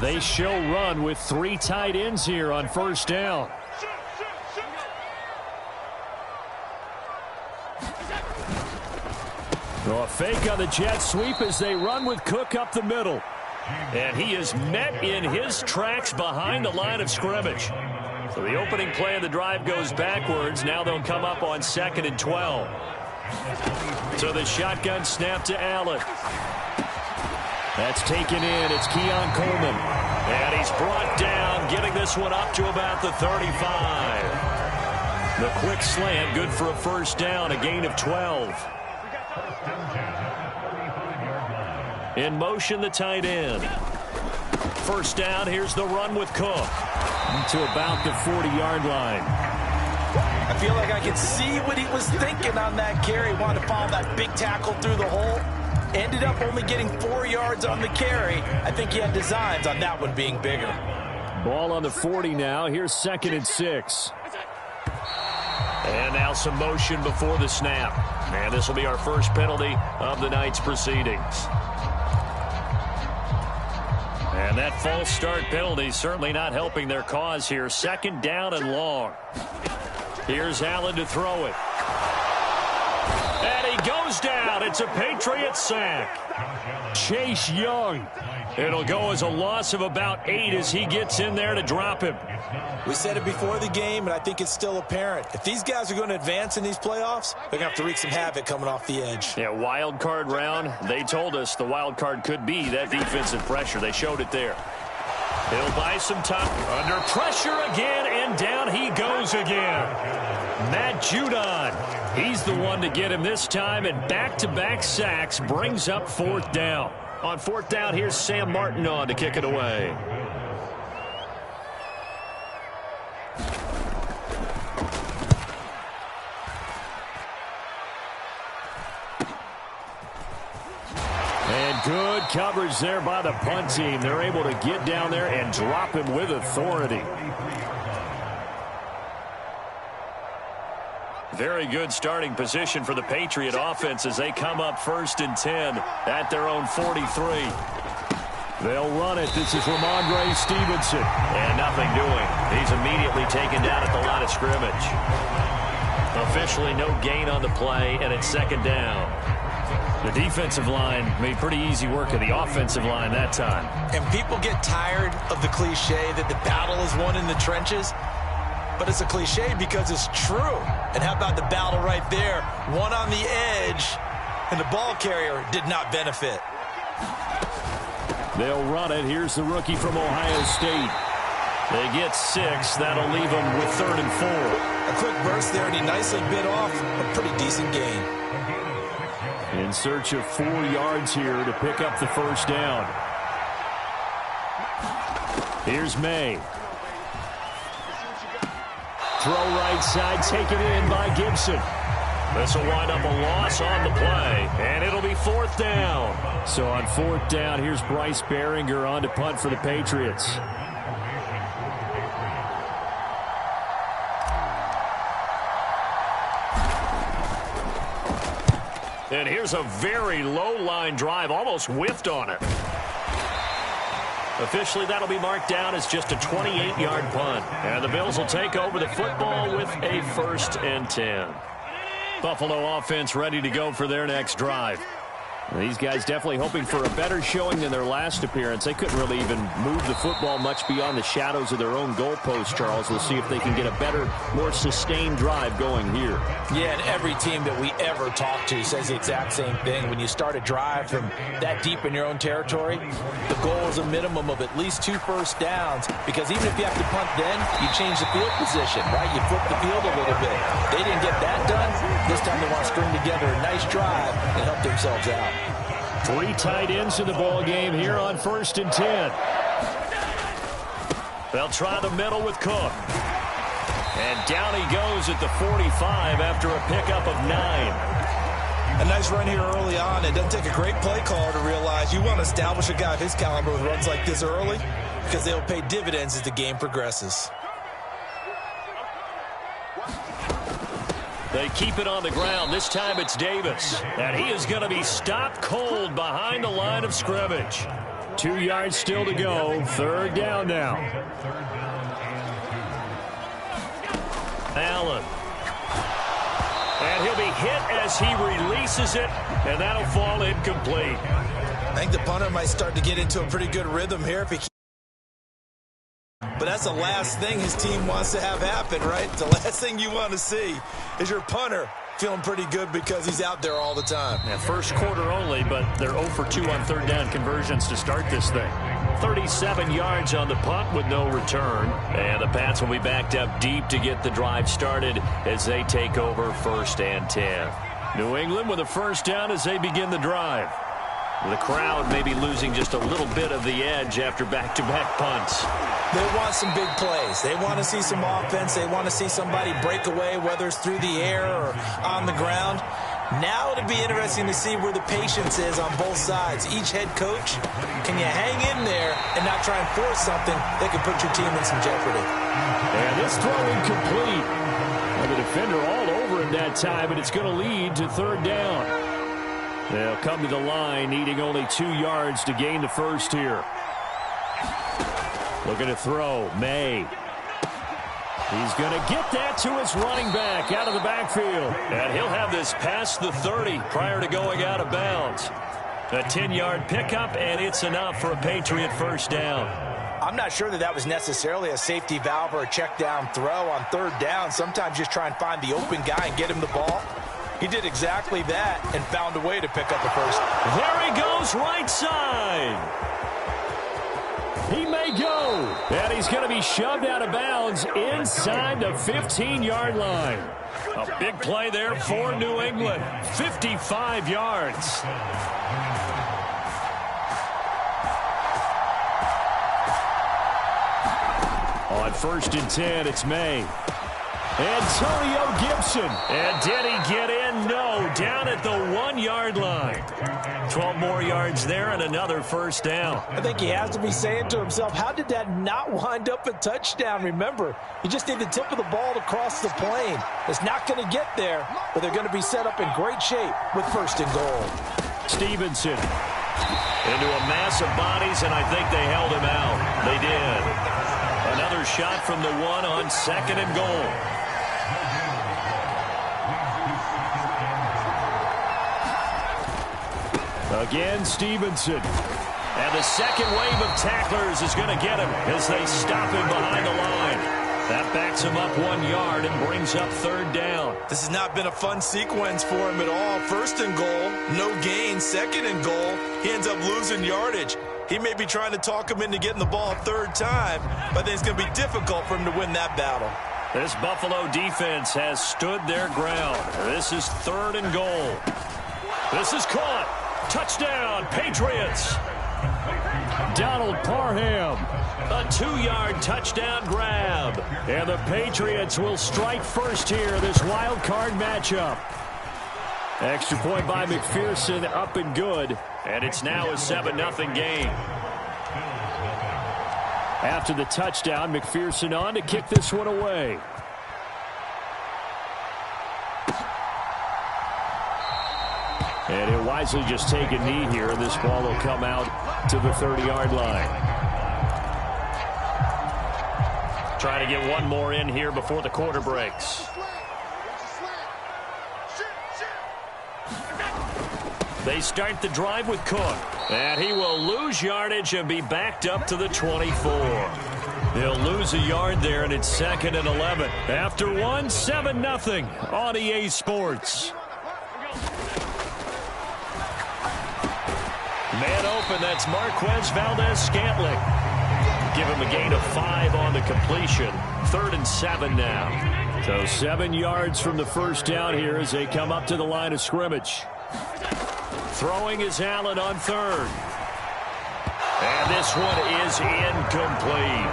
They show run with 3 tight ends here on first down. A fake on the jet sweep as they run with Cook up the middle. And he is met in his tracks behind the line of scrimmage. So the opening play of the drive goes backwards. Now they'll come up on 2nd and 12. So the shotgun snap to Allen. That's taken in. It's Keon Coleman. And he's brought down, getting this one up to about the 35. The quick slant, good for a first down, a gain of 12. In motion, the tight end. First down, here's the run with Cook. To about the 40-yard line. I feel like I can see what he was thinking on that carry. Wanted to follow that big tackle through the hole. Ended up only getting 4 yards on the carry. I think he had designs on that one being bigger. Ball on the 40 now. Here's 2nd and 6. And now some motion before the snap. And this will be our first penalty of the night's proceedings. And that false start penalty certainly not helping their cause here. 2nd down and long. Here's Allen to throw it. And he goes down. It's a Patriot sack. Chase Young. It'll go as a loss of about 8 as he gets in there to drop him. We said it before the game, and I think it's still apparent. If these guys are going to advance in these playoffs, they're going to have to wreak some havoc coming off the edge. Yeah, wild card round. They told us the wild card could be that defensive pressure. They showed it there. He'll buy some time. Under pressure again, and down he goes again. Matt Judon. He's the one to get him this time, and back-to-back sacks brings up 4th down. On 4th down, here's Sam Martin on to kick it away. And good coverage there by the punt team. They're able to get down there and drop him with authority. Very good starting position for the Patriot offense as they come up 1st and 10 at their own 43. They'll run it. This is Ramondre Stevenson. And nothing doing. He's immediately taken down at the line of scrimmage. Officially no gain on the play, and it's 2nd down. The defensive line made pretty easy work of the offensive line that time. And people get tired of the cliche that the battle is won in the trenches. But it's a cliche because it's true. And how about the battle right there? One on the edge, and the ball carrier did not benefit. They'll run it. Here's the rookie from Ohio State. They get 6. That'll leave them with 3rd and 4. A quick burst there, and he nicely bit off a pretty decent gain. In search of 4 yards here to pick up the first down. Here's May. Throw right side, taken in by Gibson. This will wind up a loss on the play, and it'll be 4th down. So on 4th down, here's Bryce Behringer on to punt for the Patriots. And here's a very low line drive, almost whiffed on it. Officially, that'll be marked down as just a 28-yard punt. And the Bills will take over the football with a 1st and 10. Buffalo offense ready to go for their next drive. These guys definitely hoping for a better showing than their last appearance. They couldn't really even move the football much beyond the shadows of their own goalpost, Charles. We'll see if they can get a better, more sustained drive going here. Yeah, and every team that we ever talk to says the exact same thing. When you start a drive from that deep in your own territory, the goal is a minimum of at least 2 first downs, because even if you have to punt then, you change the field position, right? You flip the field a little bit. They didn't get that done. This time they want to string together a nice drive and help themselves out. 3 tight ends in the ball game here on 1st and 10. They'll try the middle with Cook. And down he goes at the 45 after a pickup of 9. A nice run here early on. It doesn't take a great play caller to realize you want to establish a guy of his caliber with runs like this early, because they'll pay dividends as the game progresses. They keep it on the ground. This time it's Davis. And he is going to be stopped cold behind the line of scrimmage. 2 yards still to go. 3rd down now. Allen. And he'll be hit as he releases it, and that'll fall incomplete. I think the punter might start to get into a pretty good rhythm here if he can. But that's the last thing his team wants to have happen, right? The last thing you want to see is your punter feeling pretty good because he's out there all the time. Yeah, first quarter only, but they're 0 for 2 on 3rd down conversions to start this thing. 37 yards on the punt with no return. And the Pats will be backed up deep to get the drive started as they take over 1st and 10. New England with a 1st down as they begin the drive. The crowd may be losing just a little bit of the edge after back-to-back punts. They want some big plays. They want to see some offense. They want to see somebody break away, whether it's through the air or on the ground. Now it'll be interesting to see where the patience is on both sides. Each head coach, can you hang in there and not try and force something that could put your team in some jeopardy? And this throw incomplete. Well, the defender all over him that time, but it's going to lead to 3rd down. They'll come to the line, needing only 2 yards to gain the 1st here. Looking to throw, May. He's going to get that to his running back out of the backfield. And he'll have this past the 30 prior to going out of bounds. A 10-yard pickup, and it's enough for a Patriot 1st down. I'm not sure that was necessarily a safety valve or a check down throw on 3rd down. Sometimes just try and find the open guy and get him the ball. He did exactly that and found a way to pick up the 1st. There he goes, right side. He may go. And he's going to be shoved out of bounds inside the 15-yard line. A big play there for New England. 55 yards. On 1st and 10, it's May. Antonio Gibson. And did he get in? No. Down at the 1-yard line. 12 more yards there and another 1st down. I think he has to be saying to himself, how did that not wind up a touchdown? Remember, you just need the tip of the ball to cross the plane. It's not going to get there, but they're going to be set up in great shape with 1st and goal. Stevenson into a mass of bodies, and I think they held him out. They did. Another shot from the 1 on 2nd and goal. Again, Stevenson. And the second wave of tacklers is going to get him as they stop him behind the line. That backs him up 1 yard and brings up 3rd down. This has not been a fun sequence for him at all. 1st and goal, no gain. 2nd and goal, he ends up losing yardage. He may be trying to talk him into getting the ball a 3rd time, but I think it's going to be difficult for him to win that battle. This Buffalo defense has stood their ground. This is 3rd and goal. This is caught. Touchdown, Patriots. Donald Parham. A 2-yard touchdown grab. And the Patriots will strike first here, this wild card matchup. Extra point by McPherson, up and good. And it's now a 7-0 game. After the touchdown, McPherson on to kick this one away. And he'll wisely just take a knee here, and this ball will come out to the 30-yard line. Trying to get one more in here before the quarter breaks. They start the drive with Cook. And he will lose yardage and be backed up to the 24. He'll lose a yard there, and it's 2nd and 11. After 7-0 on EA Sports. Man open, that's Marquez Valdez-Scantling. Give him a gain of 5 on the completion. 3rd and 7 now. So 7 yards from the 1st down here as they come up to the line of scrimmage. Throwing is Allen on 3rd. And this one is incomplete.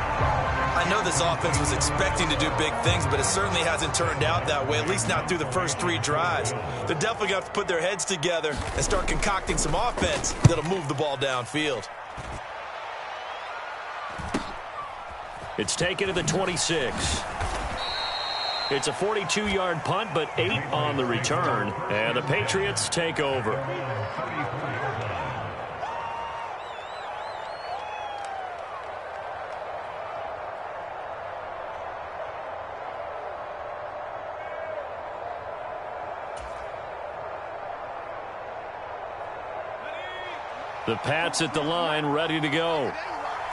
I know this offense was expecting to do big things, but it certainly hasn't turned out that way, at least not through the first 3 drives. They're definitely going to have to put their heads together and start concocting some offense that'll move the ball downfield. It's taken to the 26. It's a 42-yard punt, but 8 on the return. And the Patriots take over. The Pats at the line, ready to go.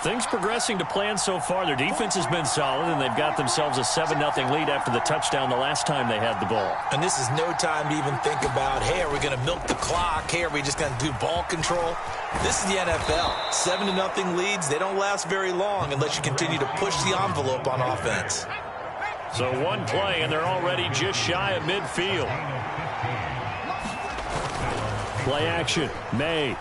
Things progressing to plan so far. Their defense has been solid, and they've got themselves a 7-0 lead after the touchdown the last time they had the ball. And this is no time to even think about, hey, are we going to milk the clock? Hey, are we just going to do ball control? This is the NFL. 7-0 leads, they don't last very long unless you continue to push the envelope on offense. So one play, and they're already just shy of midfield. Play action, May.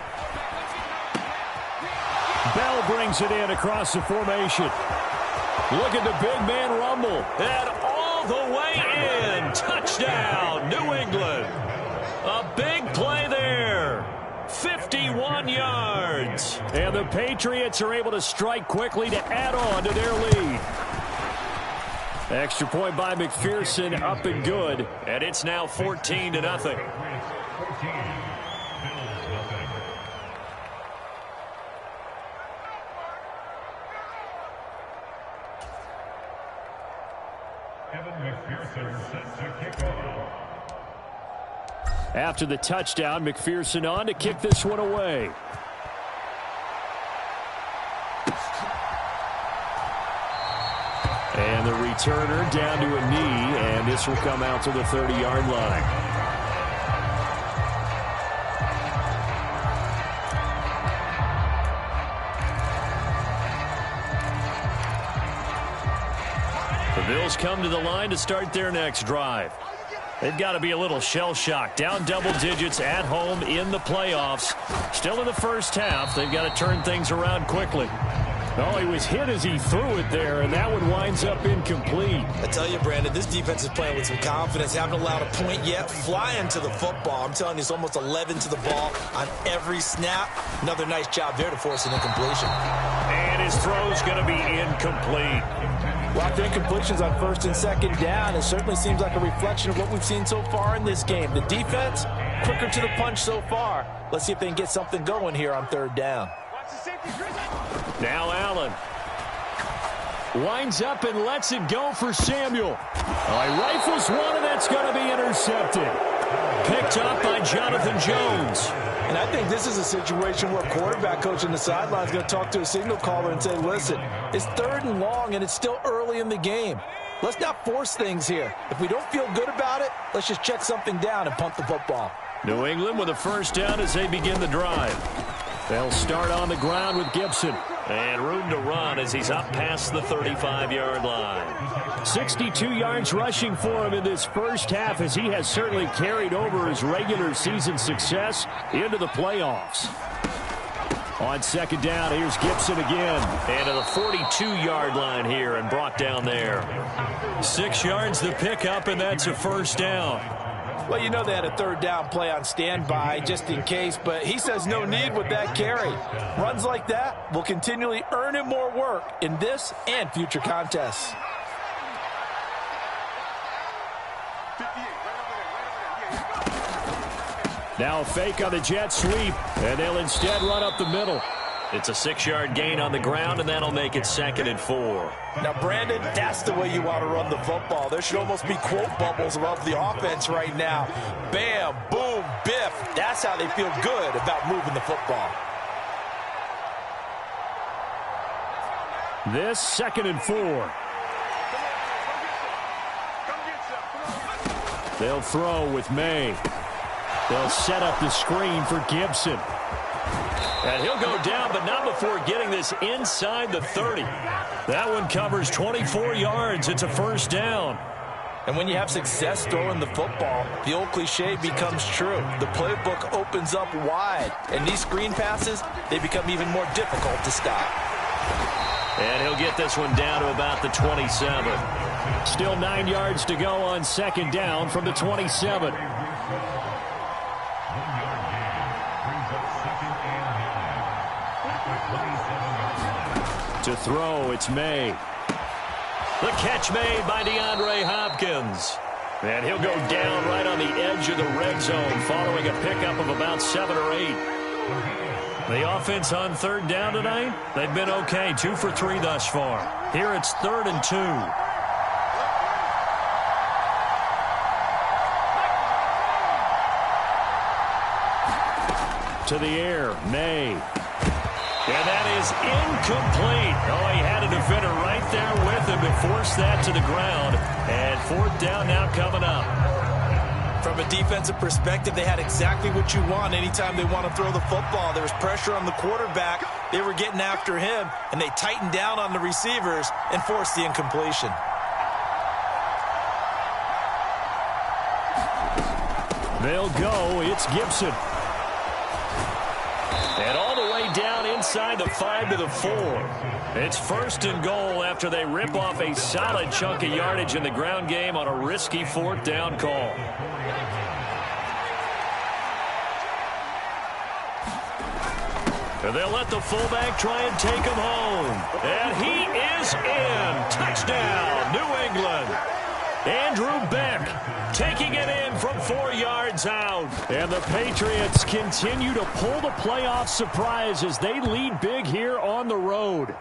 Bell brings it in across the formation. Look at the big man rumble. And all the way in. Touchdown, New England. A big play there. 51 yards. And the Patriots are able to strike quickly to add on to their lead. Extra point by McPherson, up and good. And it's now 14-0. After the touchdown, McPherson on to kick this one away. And the returner down to a knee, and this will come out to the 30-yard line. The Bills come to the line to start their next drive. They've got to be a little shell-shocked. Down double digits at home in the playoffs. Still in the first half. They've got to turn things around quickly. Oh, he was hit as he threw it there, and that one winds up incomplete. I tell you, Brandon, this defense is playing with some confidence. Haven't allowed a point yet. Flying to the football. I'm telling you, it's almost 11 to the ball on every snap. Another nice job there to force an incompletion. And his throw's going to be incomplete. Well, after incompletions on first and second down, it certainly seems like a reflection of what we've seen so far in this game. The defense, quicker to the punch so far. Let's see if they can get something going here on third down. Now Allen winds up and lets it go for Samuel. He rifles one, and that's going to be intercepted. Picked up by Jonathan Jones. And I think this is a situation where a quarterback coach on the sideline is going to talk to a signal caller and say, listen, it's third and long, and it's still early in the game. Let's not force things here. If we don't feel good about it, let's just check something down and punt the football. New England with a first down as they begin the drive. They'll start on the ground with Gibson. And room to run as he's up past the 35-yard line. 62 yards rushing for him in this first half, as he has certainly carried over his regular season success into the playoffs. On second down, here's Gibson again. And to the 42-yard line here and brought down there. 6 yards to pick up, and that's a first down. Well, you know they had a third down play on standby just in case, but he says no need with that carry. Runs like that will continually earn him more work in this and future contests. Now a fake on the jet sweep, and they'll instead run up the middle. It's a 6-yard gain on the ground, and that'll make it 2nd and 4. Now, Brandon, that's the way you want to run the football. There should almost be quote bubbles above the offense right now. Bam, boom, biff. That's how they feel good about moving the football. This 2nd and 4. They'll throw with May. They'll set up the screen for Gibson. And he'll go down, but not before getting this inside the 30. That one covers 24 yards. It's a first down. And when you have success throwing the football, the old cliche becomes true. The playbook opens up wide. And these screen passes, they become even more difficult to stop. And he'll get this one down to about the 27. Still 9 yards to go on second down from the 27. To throw, it's May. The catch made by DeAndre Hopkins. And he'll go down right on the edge of the red zone following a pickup of about 7 or 8. The offense on third down tonight, they've been okay. 2 for 3 thus far. Here it's 3rd and 2. to the air. May. And that is incomplete. Oh, he had a defender right there with him to force that to the ground. And fourth down now coming up. From a defensive perspective, they had exactly what you want anytime they want to throw the football. There was pressure on the quarterback. They were getting after him, and they tightened down on the receivers and forced the incompletion. They'll go. It's Gibson. And all the way down inside the 5 to the 4. It's first and goal after they rip off a solid chunk of yardage in the ground game on a risky fourth down call. And they'll let the fullback try and take him home. And he is in. Touchdown, New England. Andrew Beck taking it in from 4 yards out. And the Patriots continue to pull the playoff surprise as they lead big here on the road.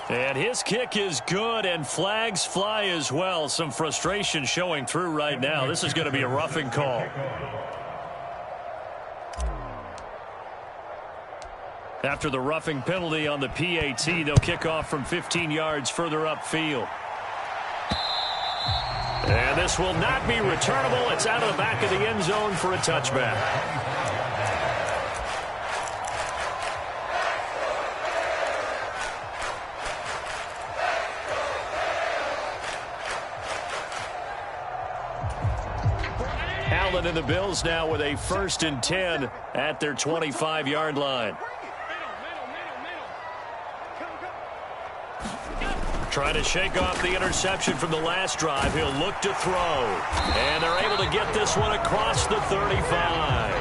And his kick is good, and flags fly as well. Some frustration showing through right now. This is going to be a roughing call. After the roughing penalty on the PAT, they'll kick off from 15 yards further upfield. And this will not be returnable. It's out of the back of the end zone for a touchback. Allen and the Bills now with a 1st and 10 at their 25-yard line. Trying to shake off the interception from the last drive. He'll look to throw. And they're able to get this one across the 35.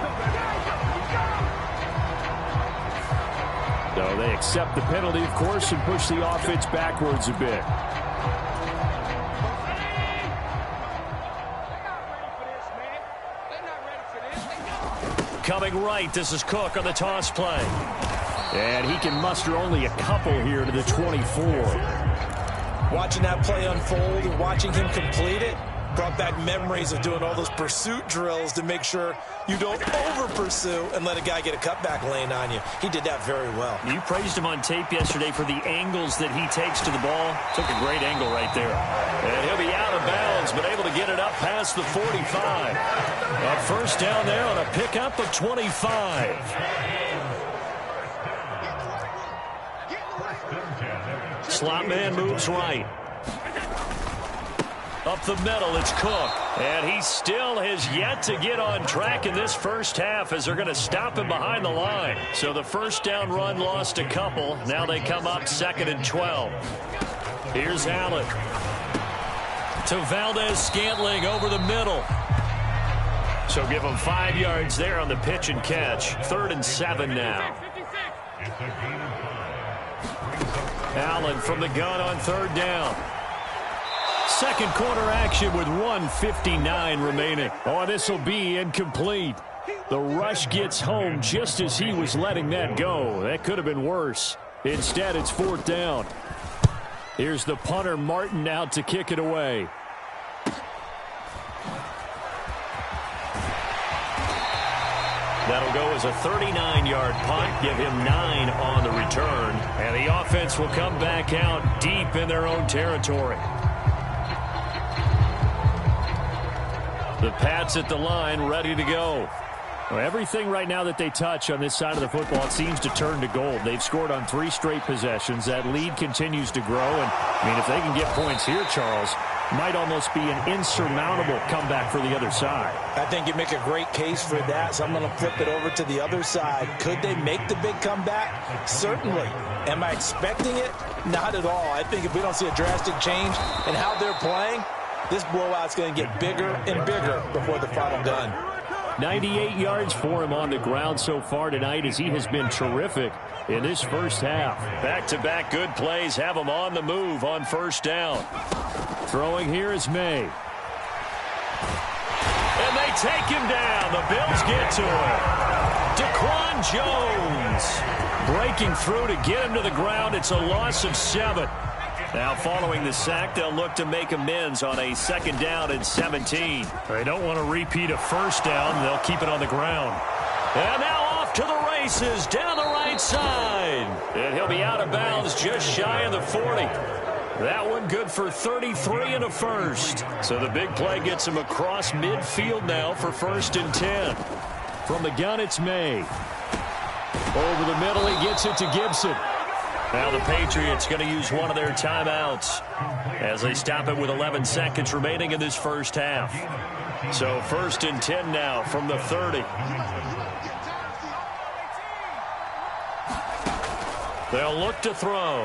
So they accept the penalty, of course, and push the offense backwards a bit. Coming right, this is Cook on the toss play. And he can muster only a couple here to the 24. Watching that play unfold and watching him complete it brought back memories of doing all those pursuit drills to make sure you don't over-pursue and let a guy get a cutback lane on you. He did that very well. You praised him on tape yesterday for the angles that he takes to the ball. Took a great angle right there. And he'll be out of bounds, but able to get it up past the 45. A first down there on a pickup of 25. Slot man moves right. Up the middle, it's Cook. And he still has yet to get on track in this first half as they're going to stop him behind the line. So the first down run lost a couple. Now they come up 2nd and 12. Here's Allen. To Valdez-Scantling over the middle. So give him 5 yards there on the pitch and catch. 3rd and 7 now. Allen from the gun on 3rd down. Second quarter action with 1:59 remaining. Oh, this will be incomplete. The rush gets home just as he was letting that go. That could have been worse. Instead, it's 4th down. Here's the punter, Martin, out to kick it away. That'll go as a 39-yard punt. Give him 9 on the return. And the offense will come back out deep in their own territory. The Pats at the line, ready to go. Well, everything right now that they touch on this side of the football, it seems to turn to gold. They've scored on 3 straight possessions. That lead continues to grow. And, I mean, if they can get points here, Charles, might almost be an insurmountable comeback for the other side. I think you make a great case for that, so I'm going to flip it over to the other side. Could they make the big comeback? Certainly. Am I expecting it? Not at all. I think if we don't see a drastic change in how they're playing, this blowout's going to get bigger and bigger before the final gun. 98 yards for him on the ground so far tonight as he has been terrific in this first half. Back-to-back good plays have him on the move on 1st down. Throwing here is May. And they take him down. The Bills get to him. Daquan Jones breaking through to get him to the ground. It's a loss of 7. Now following the sack, they'll look to make amends on a 2nd down and 17. They don't want to repeat a 1st down. They'll keep it on the ground. And now off to the races down the right side. And he'll be out of bounds just shy of the 40. That one good for 33 and a first. So the big play gets him across midfield now for 1st and 10. From the gun, it's May. Over the middle, he gets it to Gibson. Now the Patriots going to use one of their timeouts as they stop it with 11 seconds remaining in this first half. So 1st and 10 now from the 30. They'll look to throw.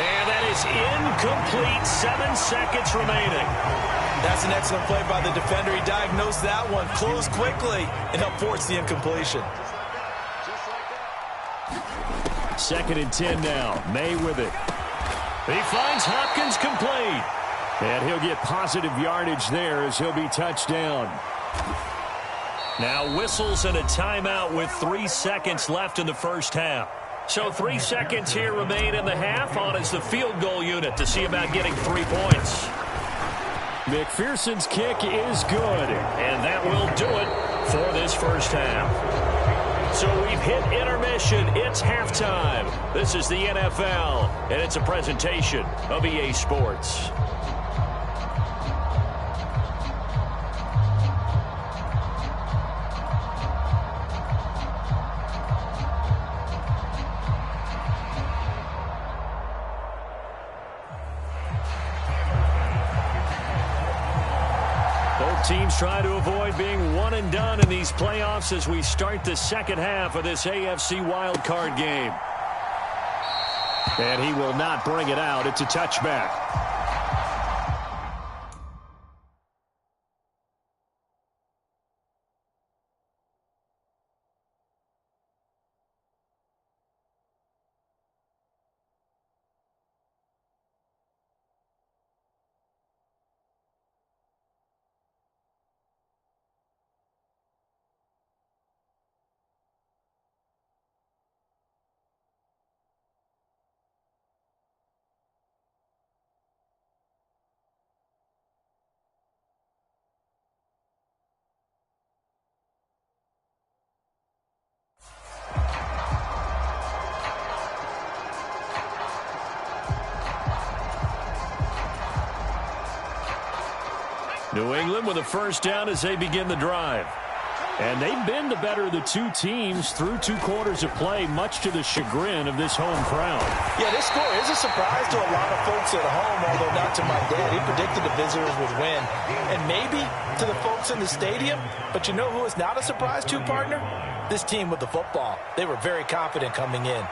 And that is incomplete. 7 seconds remaining. That's an excellent play by the defender. He diagnosed that one, closed quickly, and helped force the incompletion. 2nd and 10 now. May with it. He finds Hopkins complete. And he'll get positive yardage there as he'll be touched down. Now whistles and a timeout with 3 seconds left in the first half. So 3 seconds here remain in the half. On is the field goal unit to see about getting 3 points. McPherson's kick is good. And that will do it for this first half. So we've hit intermission. It's halftime. This is the NFL, and it's a presentation of EA Sports. Teams try to avoid being one and done in these playoffs as we start the second half of this AFC wildcard game. And he will not bring it out. It's a touchback. New England with a first down as they begin the drive. And they've been the better of the two teams through 2 quarters of play, much to the chagrin of this home crowd. Yeah, this score is a surprise to a lot of folks at home, although not to my dad. He predicted the visitors would win. And maybe to the folks in the stadium. But you know who is not a surprise to, partner? This team with the football. They were very confident coming in.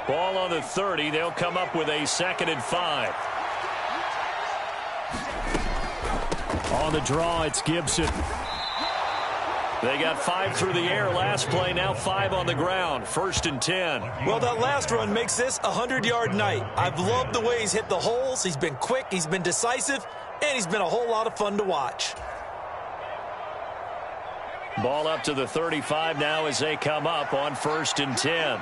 Ball on the 30. They'll come up with a 2nd and 5. On the draw, it's Gibson. They got 5 through the air last play, now 5 on the ground. 1st and 10. Well, that last run makes this a 100-yard night. I've loved the way he's hit the holes. He's been quick, he's been decisive, and he's been a whole lot of fun to watch. Ball up to the 35 now as they come up on 1st and 10.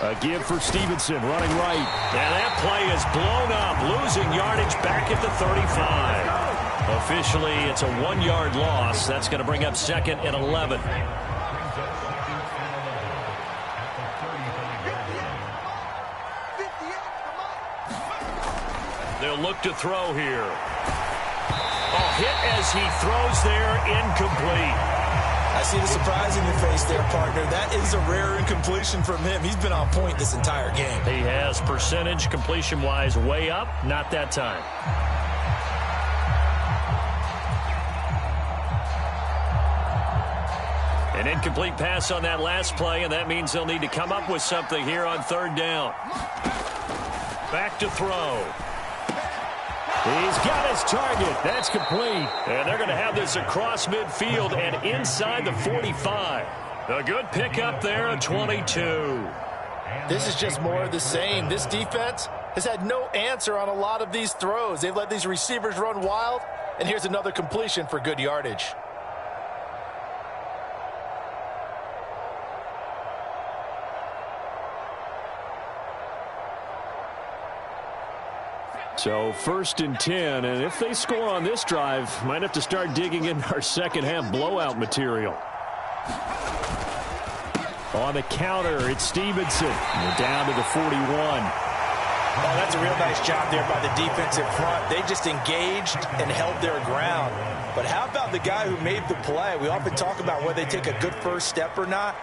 A give for Stevenson, running right. And that play is blown up, losing yardage back at the 35. Officially, it's a 1-yard loss. That's going to bring up 2nd and 11. They'll look to throw here. Oh, hit as he throws there, incomplete. I see the surprise in your face there, partner. That is a rare incompletion from him. He's been on point this entire game. He has percentage completion-wise way up. Not that time. An incomplete pass on that last play, and that means they'll need to come up with something here on 3rd down. Back to throw. He's got his target. That's complete. And they're going to have this across midfield and inside the 45. A good pickup there at 22. This is just more of the same. This defense, has had no answer on a lot of these throws. They've let these receivers run wild, and here's another completion for good yardage. So 1st and 10, and if they score on this drive, might have to start digging in our second half blowout material. On the counter, it's Stevenson. We're down to the 41. Oh, that's a real nice job there by the defensive front. They just engaged and held their ground. But how about the guy who made the play? We often talk about whether they take a good first step or not.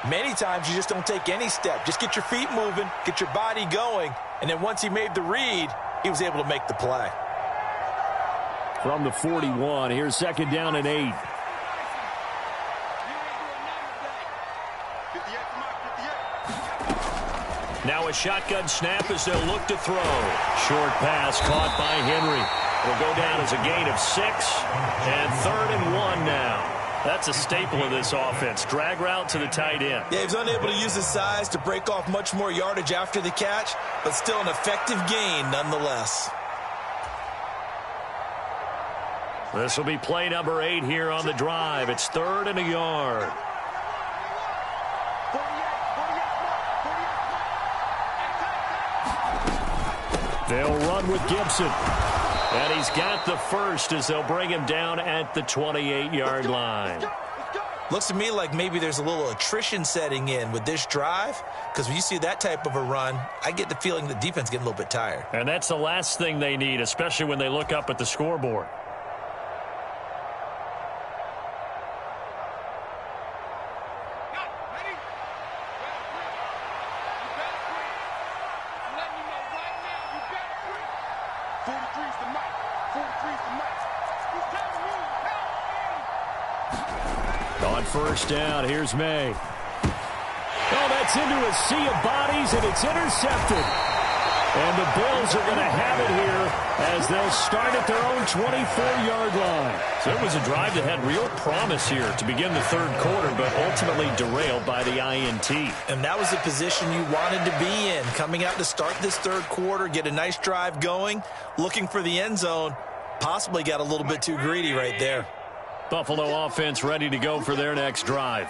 Many times you just don't take any step. Just get your feet moving, get your body going, and then once he made the read, he was able to make the play. From the 41, here's 2nd down and 8. Now a shotgun snap as they'll look to throw. Short pass caught by Henry. Will go down as a gain of 6. And 3rd and 1 now. That's a staple of this offense. Drag route to the tight end. Yeah, he was unable to use his size to break off much more yardage after the catch, but still an effective gain nonetheless. This will be play number 8 here on the drive. It's 3rd and a yard. They'll run with Gibson. And he's got the first as they'll bring him down at the 28-yard line. Looks to me like maybe there's a little attrition setting in with this drive, because when you see that type of a run, I get the feeling the defense getting a little bit tired. And that's the last thing they need, especially when they look up at the scoreboard. On 1st down, here's May. Oh, that's into a sea of bodies, and it's intercepted. And the Bills are going to have it here as they'll start at their own 24-yard line. So it was a drive that had real promise here to begin the 3rd quarter, but ultimately derailed by the INT. And that was the position you wanted to be in, coming out to start this 3rd quarter, get a nice drive going, looking for the end zone. Possibly got a little bit too greedy right there. Buffalo offense ready to go for their next drive.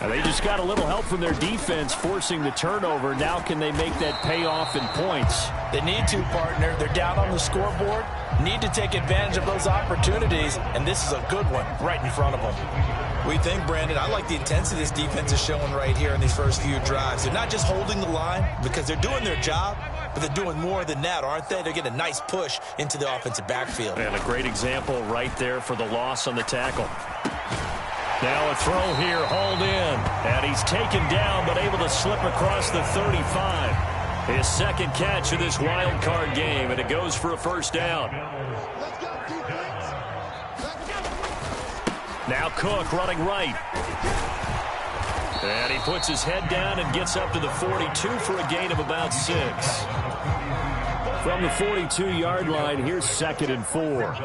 And they just got a little help from their defense forcing the turnover. Now can they make that pay off in points? They need to, partner. They're down on the scoreboard. Need to take advantage of those opportunities, and this is a good one right in front of them. What do you think, Brandon? I like the intensity this defense is showing right here in these first few drives. They're not just holding the line because they're doing their job, but they're doing more than that, aren't they? They're getting a nice push into the offensive backfield. And a great example right there for the loss on the tackle. Now a throw here, hauled in. And he's taken down, but able to slip across the 35. His 2nd catch of this wild card game, and it goes for a 1st down. Now Cook running right. And he puts his head down and gets up to the 42 for a gain of about 6. From the 42-yard line, here's 2nd and 4.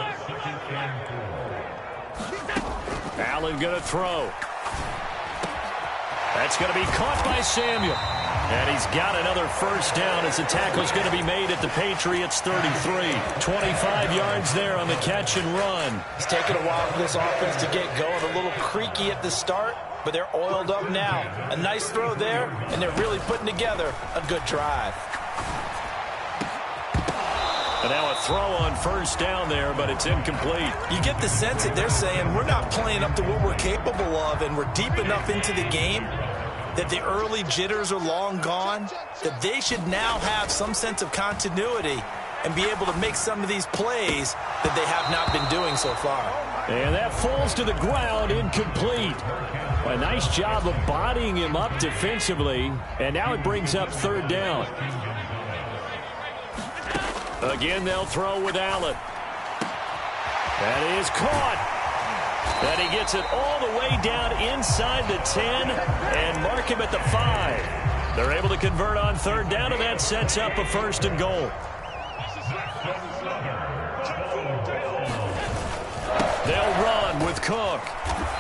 Allen going to throw. That's going to be caught by Samuel. And he's got another 1st down as the tackle's going to be made at the Patriots 33. 25 yards there on the catch and run. It's taken a while for this offense to get going. A little creaky at the start, but they're oiled up now. A nice throw there, and they're really putting together a good drive. And now a throw on 1st down there, but it's incomplete. You get the sense that they're saying we're not playing up to what we're capable of, and we're deep enough into the game that the early jitters are long gone, that they should now have some sense of continuity and be able to make some of these plays that they have not been doing so far. And that falls to the ground, incomplete. A nice job of bodying him up defensively, and now it brings up 3rd down. Again, they'll throw with Allen. That is caught. And he gets it all the way down inside the 10 and mark him at the 5. They're able to convert on 3rd down, and that sets up a 1st and goal. They'll run with Cook.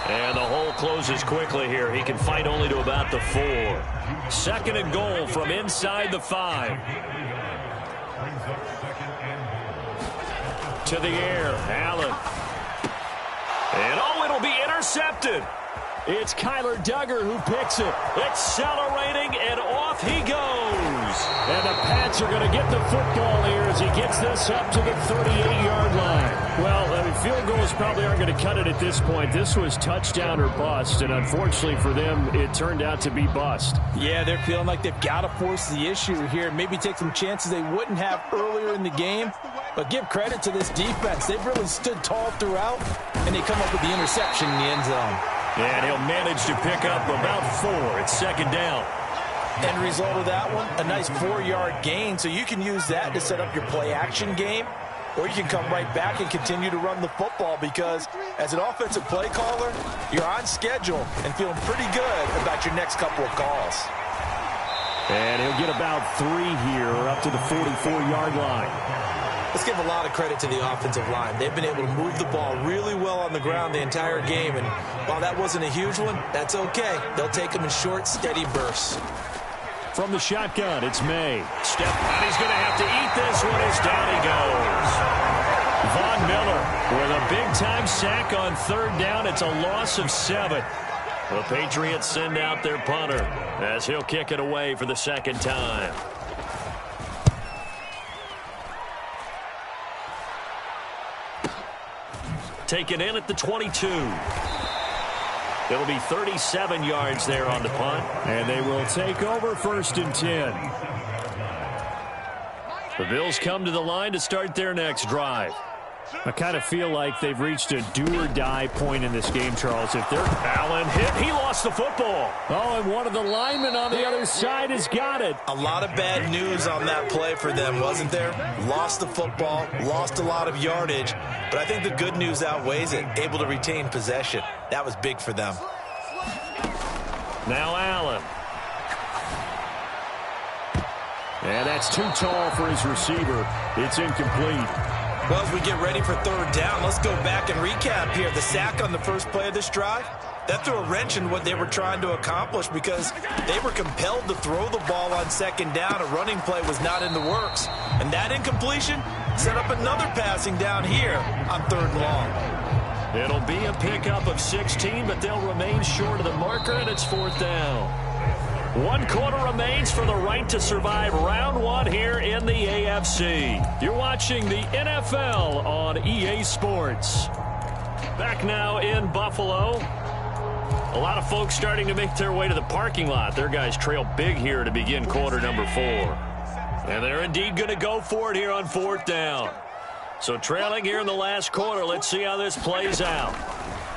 And the hole closes quickly here. He can fight only to about the 4. 2nd and goal from inside the 5. to the air. Allen. And oh, it'll be intercepted. It's Kyler Duggar who picks it. Accelerating, and off he goes. And the Pats are going to get the football here as he gets this up to the 38-yard line. Well, field goals probably aren't going to cut it at this point. This was touchdown or bust, and unfortunately for them, it turned out to be bust. Yeah, they're feeling like they've got to force the issue here. Maybe take some chances they wouldn't have earlier in the game. But give credit to this defense. They've really stood tall throughout, and they come up with the interception in the end zone. And he'll manage to pick up about 4. It's second down. End result of that one, a nice 4-yard gain. So you can use that to set up your play-action game, or you can come right back and continue to run the football because as an offensive play caller, you're on schedule and feeling pretty good about your next couple of calls. And he'll get about 3 here up to the 44-yard line. Let's give a lot of credit to the offensive line. They've been able to move the ball really well on the ground the entire game, and while that wasn't a huge one, that's okay. They'll take them in short, steady bursts. From the shotgun, it's May. Step out, he's going to have to eat this one as down he goes. Von Miller with a big-time sack on third down. It's a loss of 7. The Patriots send out their punter as he'll kick it away for the second time. Taken in at the 22. It'll be 37 yards there on the punt. And they will take over 1st and 10. The Bills come to the line to start their next drive. I kind of feel like they've reached a do-or-die point in this game, Charles. If they're Allen hit, he lost the football. Oh, and one of the linemen on the other side has got it. A lot of bad news on that play for them, wasn't there? Lost the football, lost a lot of yardage, but I think the good news outweighs it. Able to retain possession. That was big for them. Now Allen. And that's too tall for his receiver. It's incomplete. Well, as we get ready for third down, let's go back and recap here. The sack on the first play of this drive, that threw a wrench in what they were trying to accomplish because they were compelled to throw the ball on second down. A running play was not in the works. And that incompletion set up another passing down here on 3rd and long. It'll be a pickup of 16, but they'll remain short of the marker, and it's 4th down. 1 quarter remains for the right to survive round 1 here in the AFC. You're watching the NFL on EA Sports. Back now in Buffalo. A lot of folks starting to make their way to the parking lot. Their guys trail big here to begin quarter number 4. And they're indeed going to go for it here on 4th down. So trailing here in the last quarter, let's see how this plays out.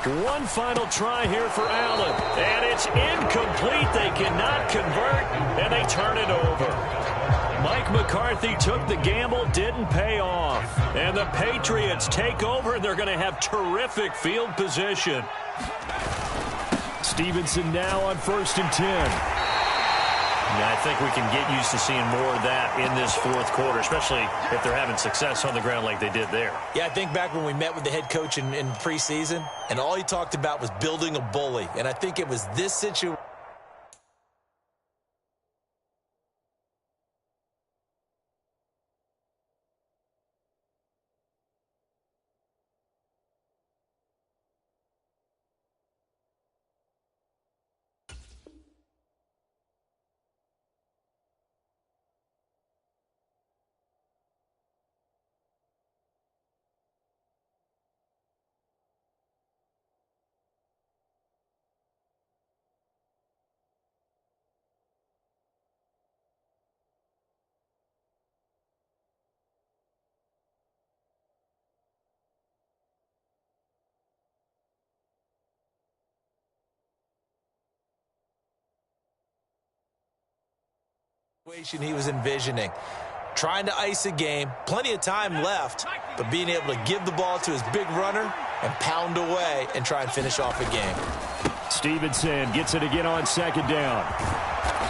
One final try here for Allen, and it's incomplete. They cannot convert, and they turn it over. Mike McCarthy took the gamble, didn't pay off. And the Patriots take over, and they're going to have terrific field position. Stevenson now on 1st and 10. Yeah, I think we can get used to seeing more of that in this 4th quarter, especially if they're having success on the ground like they did there. Yeah, I think back when we met with the head coach in preseason, and all he talked about was building a bully. And I think it was this situation. He was envisioning. Trying to ice a game, plenty of time left, but being able to give the ball to his big runner and pound away and try and finish off a game. Stevenson gets it again on 2nd down.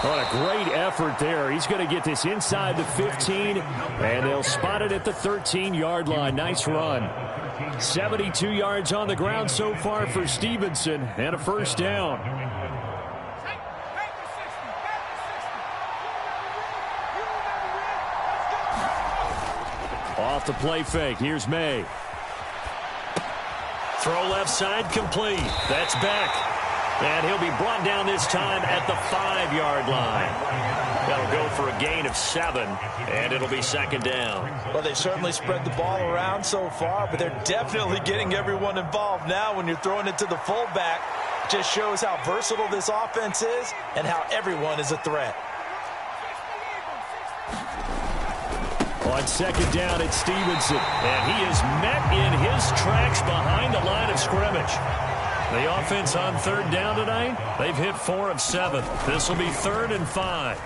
What a great effort there. He's going to get this inside the 15, and they'll spot it at the 13-yard line. Nice run. 72 yards on the ground so far for Stevenson, and a 1st down. off the play fake. Here's May. Throw left side complete. That's Beck. And he'll be brought down this time at the 5-yard line. That'll go for a gain of 7, and it'll be second down. Well, they certainly spread the ball around so far, but they're definitely getting everyone involved now when you're throwing it to the fullback. Just shows how versatile this offense is and how everyone is a threat. On second down, it's Stevenson, and he is met in his tracks behind the line of scrimmage. The offense on third down tonight, they've hit 4 of 7. This will be 3rd and 5.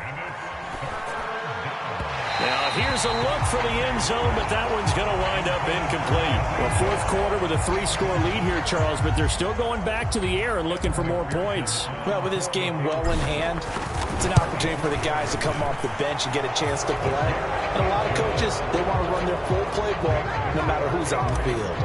Now, here's a look for the end zone, but that one's going to wind up incomplete. Well, fourth quarter with a 3-score lead here, Charles, but they're still going back to the air and looking for more points. Well, with this game well in hand, it's an opportunity for the guys to come off the bench and get a chance to play. And a lot of coaches, they want to run their full playbook no matter who's on the field.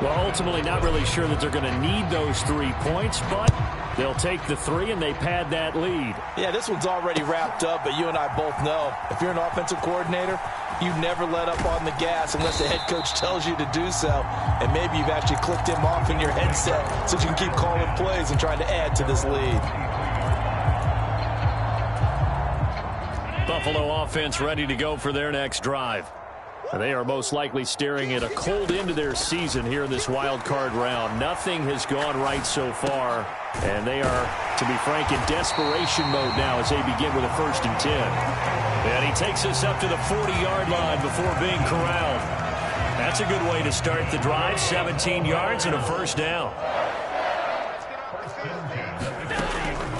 Well, ultimately not really sure that they're going to need those 3 points, but they'll take the 3 and they pad that lead. Yeah, this one's already wrapped up, but you and I both know if you're an offensive coordinator, you never let up on the gas unless the head coach tells you to do so. And maybe you've actually clicked him off in your headset so you can keep calling plays and trying to add to this lead. Buffalo offense ready to go for their next drive. They are most likely staring at a cold end to their season here in this wild card round. Nothing has gone right so far, and they are, to be frank, in desperation mode now as they begin with a 1st and 10. And he takes us up to the 40-yard line before being corralled. That's a good way to start the drive. 17 yards and a 1st down.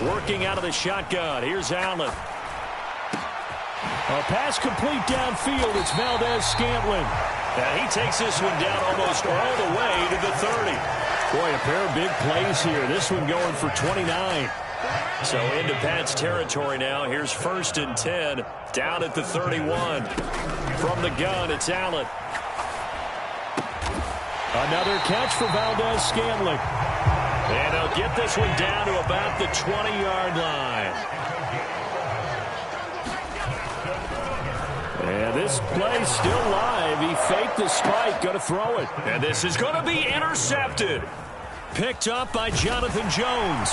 Working out of the shotgun. Here's Allen. A pass complete downfield. It's Valdez-Scantling. And he takes this one down almost all the way to the 30. Boy, a pair of big plays here. This one going for 29. So into Pat's territory now. Here's 1st and 10 down at the 31. From the gun, it's Allen. Another catch for Valdez-Scantling. And they'll get this one down to about the 20-yard line. And this play still live. He faked the spike, going to throw it. And this is going to be intercepted. Picked up by Jonathan Jones.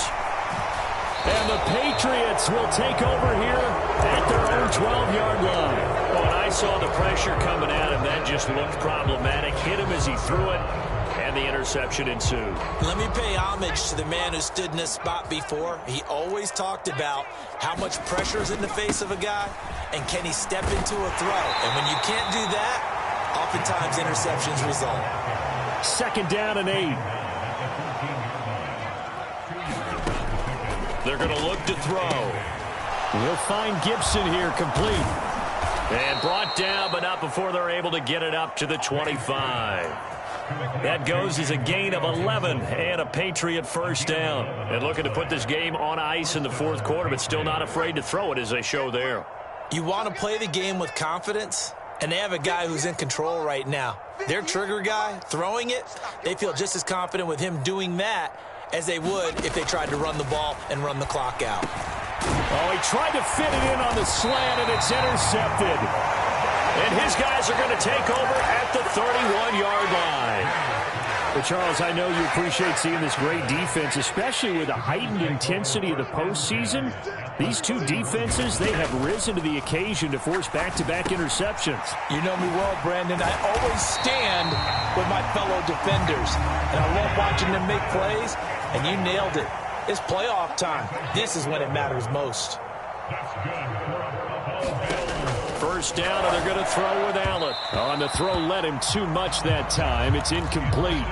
And the Patriots will take over here at their own 12-yard line. When I saw the pressure coming at him, that just looked problematic. Hit him as he threw it, and the interception ensued. Let me pay homage to the man who stood in this spot before. He always talked about how much pressure is in the face of a guy, and can he step into a throw. And when you can't do that, oftentimes interceptions result. 2nd down and 8. They're going to look to throw. We'll find Gibson here, complete. And brought down, but not before they're able to get it up to the 25. That goes as a gain of 11 and a Patriot 1st down. And looking to put this game on ice in the 4th quarter, but still not afraid to throw it as they show there. You want to play the game with confidence, and they have a guy who's in control right now. Their trigger guy, throwing it, they feel just as confident with him doing that as they would if they tried to run the ball and run the clock out. Oh, he tried to fit it in on the slant, and it's intercepted. And his guys are going to take over at the 31-yard line. But, Charles, I know you appreciate seeing this great defense, especially with the heightened intensity of the postseason. These two defenses, they have risen to the occasion to force back-to-back interceptions. You know me well, Brandon. I always stand with my fellow defenders. And I love watching them make plays, and you nailed it. It's playoff time. This is when it matters most. 1st down, and they're going to throw with Allen. On the throw, led him too much that time. It's incomplete.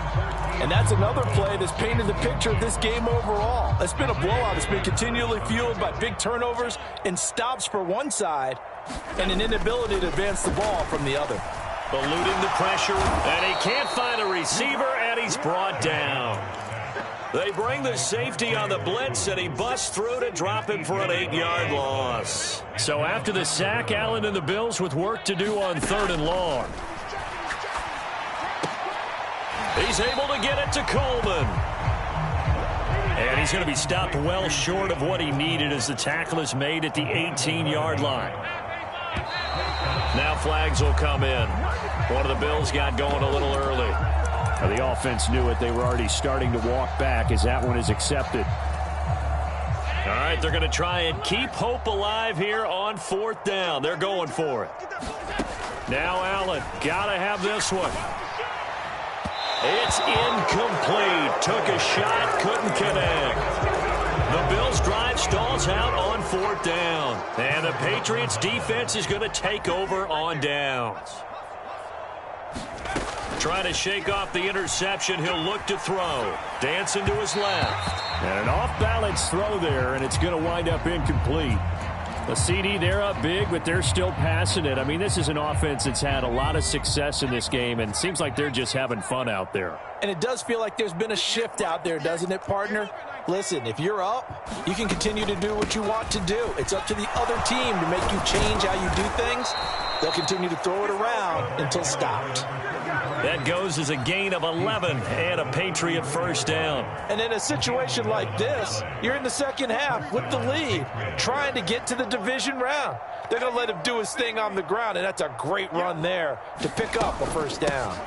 And that's another play that's painted the picture of this game overall. It's been a blowout. It's been continually fueled by big turnovers and stops for one side and an inability to advance the ball from the other. Eluding the pressure, and he can't find a receiver, and he's brought down. They bring the safety on the blitz, and he busts through to drop him for an 8-yard loss. So after the sack, Allen and the Bills with work to do on 3rd and long. He's able to get it to Coleman. And he's going to be stopped well short of what he needed as the tackle is made at the 18-yard line. Now flags will come in. One of the Bills got going a little early. Now, the offense knew it. They were already starting to walk back as that one is accepted. All right, they're going to try and keep hope alive here on 4th down. They're going for it. Now Allen, got to have this one. It's incomplete. Took a shot, couldn't connect. The Bills' drive stalls out on 4th down. And the Patriots' defense is going to take over on downs. Trying to shake off the interception. He'll look to throw. Dancing to his left. And an off-balance throw there, and it's going to wind up incomplete. The CD, they're up big, but they're still passing it. I mean, this is an offense that's had a lot of success in this game, and it seems like they're just having fun out there. And it does feel like there's been a shift out there, doesn't it, partner? Listen, if you're up, you can continue to do what you want to do. It's up to the other team to make you change how you do things. They'll continue to throw it around until stopped. That goes as a gain of 11 and a Patriot first down. And in a situation like this, you're in the second half with the lead, trying to get to the division round. They're going to let him do his thing on the ground, and that's a great run there to pick up a first down.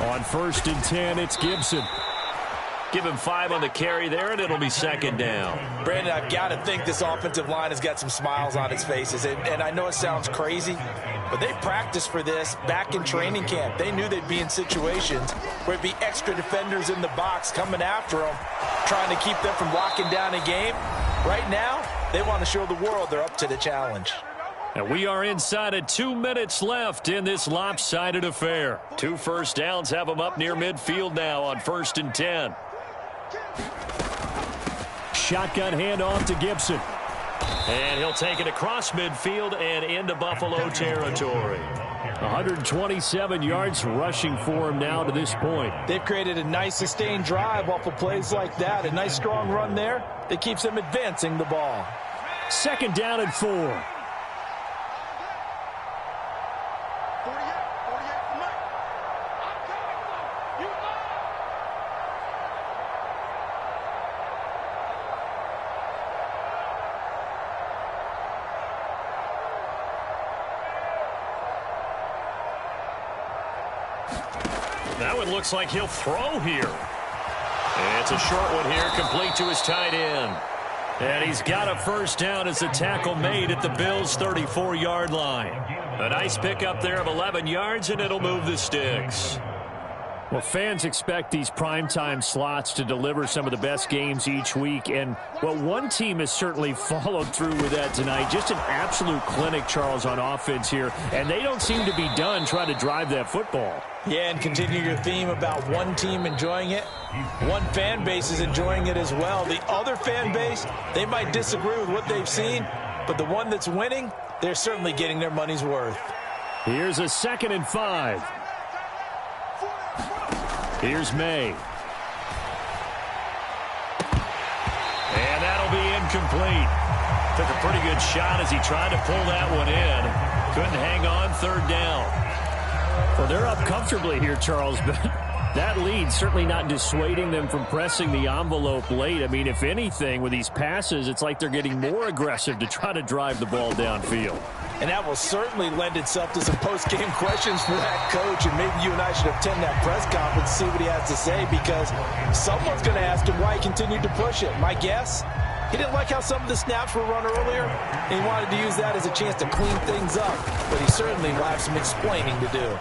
On 1st and 10, it's Gibson. Give him 5 on the carry there, and it'll be 2nd down. Brandon, I've got to think this offensive line has got some smiles on its faces. And I know it sounds crazy, but they practiced for this back in training camp. They knew they'd be in situations where it'd be extra defenders in the box coming after them, trying to keep them from locking down a game. Right now, they want to show the world they're up to the challenge. And we are inside of 2 minutes left in this lopsided affair. 2 first downs have them up near midfield now on 1st and 10. Shotgun handoff to Gibson. And he'll take it across midfield and into Buffalo territory. 127 yards rushing for him now to this point. They've created a nice sustained drive off of plays like that. A nice strong run there that keeps them advancing the ball. 2nd down and 4. Now it looks like he'll throw here. And it's a short one here, complete to his tight end. And he's got a first down as the tackle made at the Bills' 34-yard line. A nice pickup there of 11 yards, and it'll move the sticks. Well, fans expect these primetime slots to deliver some of the best games each week. And, well, one team has certainly followed through with that tonight. Just an absolute clinic, Charles, on offense here. And they don't seem to be done trying to drive that football. Yeah, and continue your theme about one team enjoying it. One fan base is enjoying it as well. The other fan base, they might disagree with what they've seen, but the one that's winning, they're certainly getting their money's worth. Here's a 2nd and 5. Here's May. And that'll be incomplete. Took a pretty good shot as he tried to pull that one in. Couldn't hang on 3rd down. Well, they're up comfortably here, Charles, but that lead certainly not dissuading them from pressing the envelope late. I mean, if anything, with these passes, it's like they're getting more aggressive to try to drive the ball downfield. And that will certainly lend itself to some post-game questions for that coach. And maybe you and I should attend that press conference to see what he has to say, because someone's going to ask him why he continued to push it. My guess, he didn't like how some of the snaps were run earlier. And he wanted to use that as a chance to clean things up. But he certainly will have some explaining to do.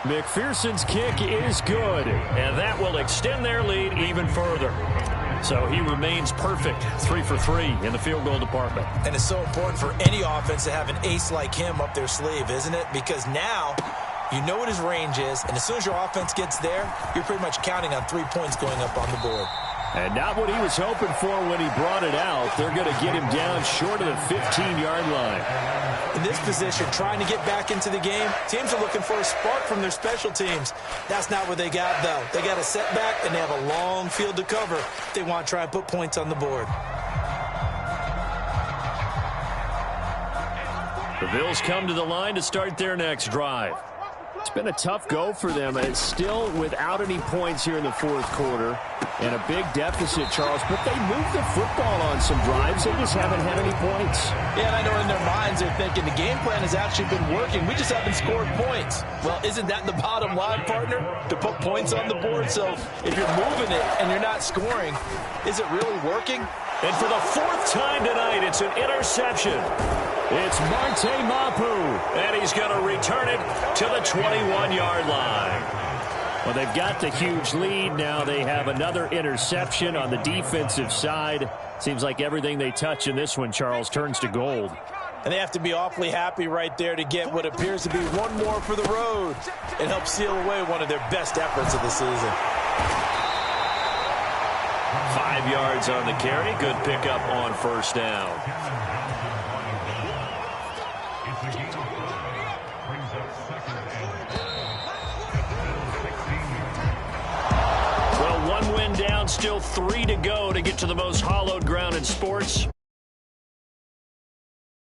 McPherson's kick is good. And that will extend their lead even further. So he remains perfect, 3 for 3 in the field goal department. And it's so important for any offense to have an ace like him up their sleeve, isn't it? Because now you know what his range is, and as soon as your offense gets there, you're pretty much counting on 3 points going up on the board. And not what he was hoping for when he brought it out. They're going to get him down short of the 15-yard line. In this position, trying to get back into the game, teams are looking for a spark from their special teams. That's not what they got, though. They got a setback, and they have a long field to cover if they want to try and put points on the board. The Bills come to the line to start their next drive. It's been a tough go for them, and it's still without any points here in the 4th quarter. And a big deficit, Charles, but they moved the football on some drives. They just haven't had any points. Yeah, and I know in their minds they're thinking the game plan has actually been working. We just haven't scored points. Well, isn't that the bottom line, partner? To put points on the board. So if you're moving it and you're not scoring, is it really working? And for the fourth time tonight, it's an interception. It's Marte Mapu, and he's going to return it to the 21-yard line. Well, they've got the huge lead. Now they have another interception on the defensive side. Seems like everything they touch in this one, Charles, turns to gold. And they have to be awfully happy right there to get what appears to be one more for the road. It helps seal away one of their best efforts of the season. 5 yards on the carry. Good pickup on first down. Well, one win down, still 3 to go to get to the most hallowed ground in sports.